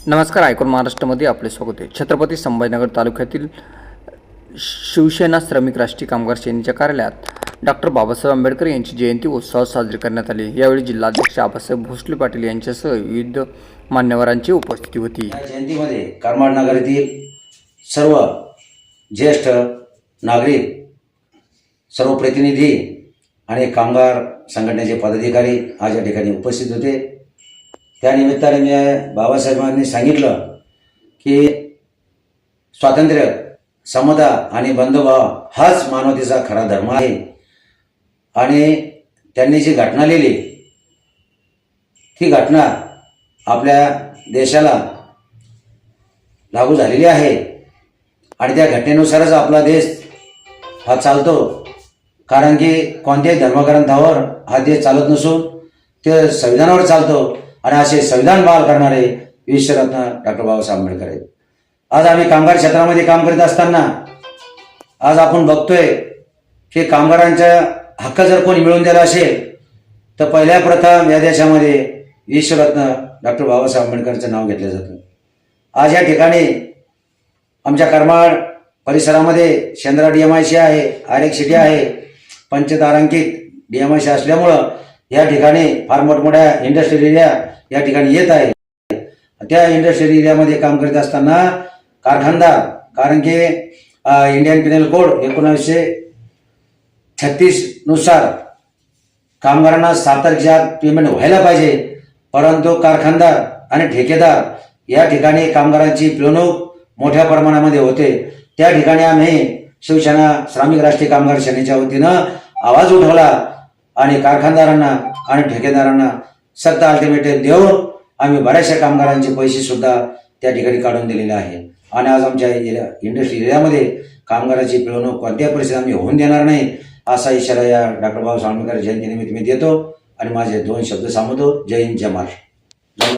नमस्कार. आयकॉन महाराष्ट्रामध्ये आपले स्वागत आहे. छत्रपती संभाजीनगर तालुक्यातील शिवसेना श्रमिक राष्ट्रीय कामगार सेनेच्या कार्यालयात डॉक्टर बाबासाहेब आंबेडकर यांची जयंती उत्सव साजरी करण्यात आली. यावेळी जिल्हाध्यक्ष आबासाहेब भोसले पाटील यांच्यासह विविध मान्यवरांची उपस्थिती होती. या जयंतीमध्ये करमाड नगर येथील सर्व ज्येष्ठ नागरिक, सर्व प्रतिनिधी आणि कामगार संघटनेचे पदाधिकारी आज या ठिकाणी उपस्थित होते. त्या निमित्ताने मी बाबासाहेबांनी सांगितलं की स्वातंत्र्य, समता आणि बंधुभाव हाच मानवतेचा खरा धर्म आहे. आणि त्यांनी जी घटना लिहिली ती घटना आपल्या देशाला लागू झालेली आहे आणि त्या घटनेनुसारच आपला देश हा चालतो. कारण की कोणत्याही धर्मग्रंथावर हा देश चालत नसून ते संविधानावर चालतो आणि असे संविधान बहाल करणारे विश्वरत्न डॉक्टर बाबासाहेब आंबेडकर आहेत. आज आम्ही कामगार क्षेत्रामध्ये काम करीत असताना आज आपण बघतोय की कामगारांचा हक्क जर कोणी मिळवून दिला असेल तर पहिल्या प्रथम या देशामध्ये विश्वरत्न डॉक्टर बाबासाहेब आंबेडकरचं नाव घेतलं जातं. आज या ठिकाणी आमच्या करमाड परिसरामध्ये शेंद्रा DMIC आहे, आरेक सिटी आहे, पंचतारांकित DMIC असल्यामुळं या ठिकाणी फार मोठमोठ्या इंडस्ट्रियल एरिया या ठिकाणी येत आहे. त्या इंडस्ट्रियल एरियामध्ये काम करीत असताना कारखानदार, कारण की इंडियन पिनल कोड 1936 नुसार कामगारांना 7 तारखेच्या पेमेंट व्हायला पाहिजे, परंतु कारखानदार आणि ठेकेदार या ठिकाणी कामगारांची पिळवणूक मोठ्या प्रमाणामध्ये होते. त्या ठिकाणी आम्ही शिवसेना श्रमिक राष्ट्रीय कामगार सेनेच्या वतीनं आवाज उठवला आणि कारखानदारांना आणि ठेकेदारांना सक्त अल्टिमेटम देऊन आम्ही बऱ्याचशा कामगारांचे पैसे सुद्धा त्या ठिकाणी काढून दिलेले आहे. आणि आज आमच्या इंडस्ट्री एरियामध्ये कामगाराची पिळवणूक कोणत्याही परिस्थितीत आम्ही होऊन देणार नाही असा इशारा या डॉक्टर बाबासाहेब आंबेडकर जयंतीनिमित्त मी देतो आणि माझे 2 शब्द सांगतो. जय हिंद, जय महाराष्ट्र.